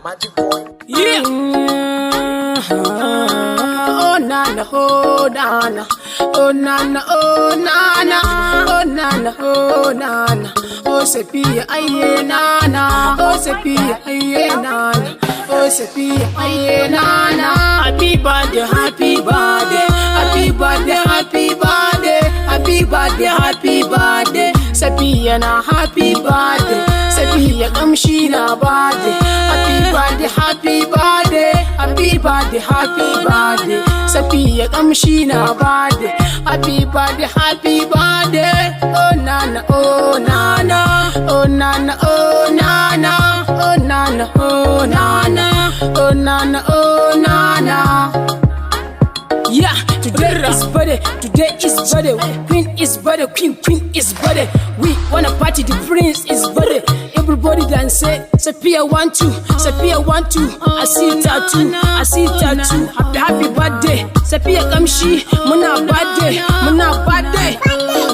Magic boy. Yeah. Oh nana, oh nana, oh nana, oh nana, oh nana, oh nana, oh sepia aye nana, oh sepia aye nana, oh sepia aye nana. Happy birthday, happy birthday, happy birthday, happy birthday, happy birthday, happy birthday. Sepia na happy birthday, sepia kamshi na birthday. Happy birthday, happy birthday, happy birthday, happy birthday. Sepia kamshi na birthday. Happy birthday, happy birthday. Oh nana, oh nana, oh nana, oh nana, oh nana, oh nana, oh nana, oh nana. Yeah, today is birthday, today is birthday. Queen is birthday, queen is birthday. We wanna party, the prince is birthday. Everybody dance say, Sepia want to, Sepia want to. I see tattoo, I see tattoo. Happy birthday, Sepia kamshi, muna birthday, muna birthday.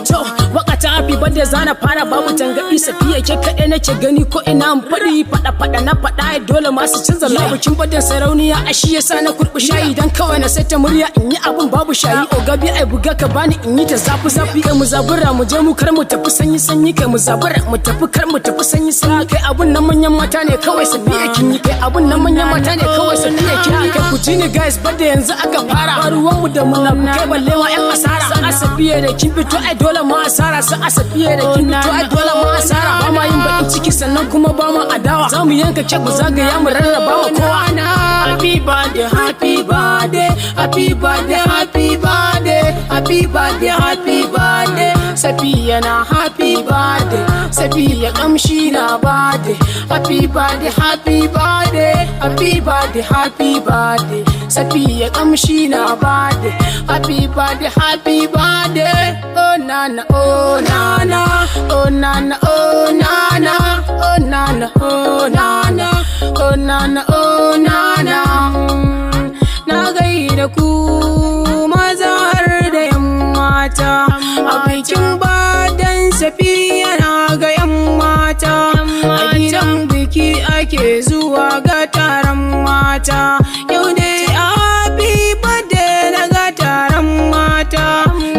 To, wakata happy birthday zana fara babu tangaɗi. Sepia ke kaɗai nake gani ko ina an faɗi. Faɗa na faɗa dole masu canza labukin birthday sarauniya. A shi yasa na kurɓi shayi dan kawai na saita murya in yi abun babu shayi. Ogabi ai buga ka bani in yi ta zafi. Kai mu zabura mu je mu kar mu tafi sanyi. Kai mu zabura mu tafi kar mu tafi sanyi. Kai abun nan manyan mata ne kawai Sepia kin yi. Kai abun nan manyan mata ne kawai Sepia kin yi. Kai ku ji ni guys birthday yanzu aka fara. Ruwan mu da munafukai balle wa ƴan asara. A Sepia da kin fito ai dole ma asara. Sa a Sepia da kin fito ai dole ma asara. Ba ma yin bakin ciki sannan kuma ba ma adawa. Za mu yanka kek mu zagaya mu rarraba wa kowa. Happy birthday, happy birthday, happy birthday, happy birthday, happy birthday, happy birthday. Sepia na happy birthday, Sepia kamshi na birthday. Happy birthday, happy birthday, happy birthday, happy birthday. Sepia kamshi na birthday. Happy birthday, happy birthday. Oh nana, oh nana, oh nana, oh nana, oh nana, oh nana, oh nana, oh nana. Na gaida ku maza har da yan mata a bikin badan Sepia na ga yan mata. A gidan biki ake zuwa ga taron mata. Yau dai happy birthday na ga taron mata.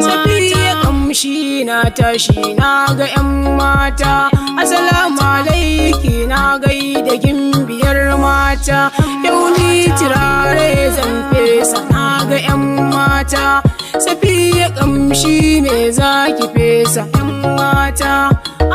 Sepia kamshi na tashi na ga yan mata. Assalamu alaiki na gaida gimbiyar mata. Yau ni turare zan fesa na ga yan mata. Sepia kamshi me zaki fesa yan mata.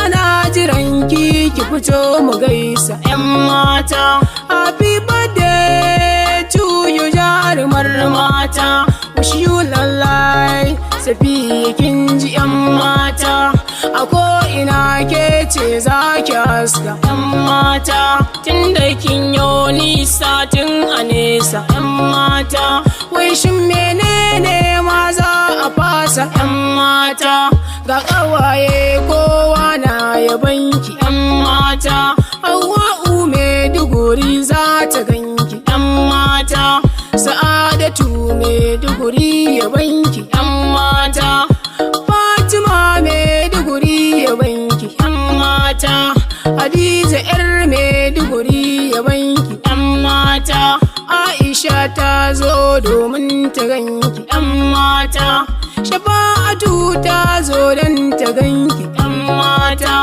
Ana jiran ki fito mu gaisa yan mata. Happy birthday to you jarumar mata. Wish you long life Sepia kin ji yan mata. A ko ina ke ce zaki haska yan mata. Tunda kin yo nisa tun a nesa yan mata. Wai shin menene ma za a fasa yan mata. Ga ƙawaye kowa na yabanki yan mata. Hawwa'u Maiduguri za ta ganki yan mata. Sa'adatu Maiduguri yabanki yan mata. Fatima Maiduguri yabanki yan mata. Hadiza yar Maiduguri yabanki yan mata. Aisha ta zo domin ta ganki yan mata. Shafa'atu ta zo don ta ganki yan mata.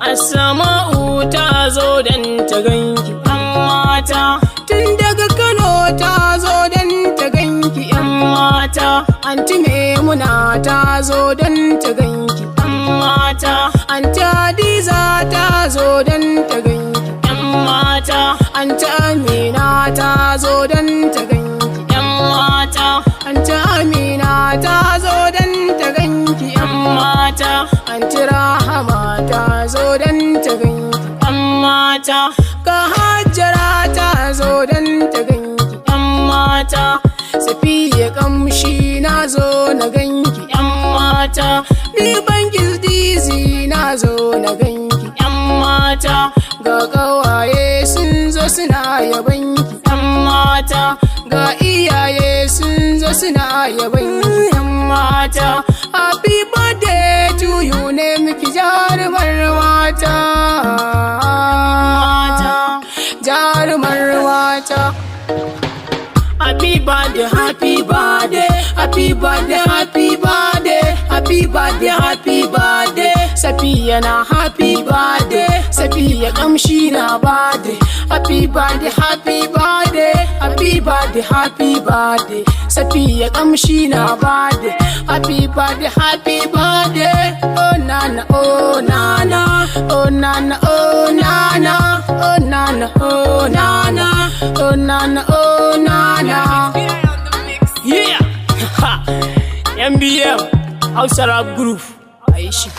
Asma'u ta zo don ta ganki yan mata. Tun daga Kano ta zo don ta ganki yan mata. Anti Maimuna ta zo don ta ganki yan mata. Anti Hadiza ta zo don ta ganki yan mata. Anti Amina ta zo don ta ganki yan mata. Anti Amina ta zo don ta ganki yan mata. Anti Rahama ta zo don ta ganki yan mata. Ka Hajjara ta zo don ta ganki yan mata. Sepia kamshi na zo na ganki yan mata. Ni Bankis Dizzy na zo na ganki yan mata. Ga ƙawaye sun zo suna yabanki yan mata. Ga iyaye sun zo suna yabanki yan mata. Happy birthday to you ne miki jarumar mata. jarumar wata. Happy birthday, happy birthday, happy birthday, happy birthday, happy birthday, happy birthday. Safiya na happy birthday, Safiya kamshi na birthday. Happy birthday, happy birthday, happy birthday, happy birthday. Safiya kamshi na birthday. Happy birthday, happy birthday. Oh nana, oh nana, oh nana, oh nana, oh nana, oh nana, oh nana, oh nana. Yeah, MBM, House Arab Group. Aishi.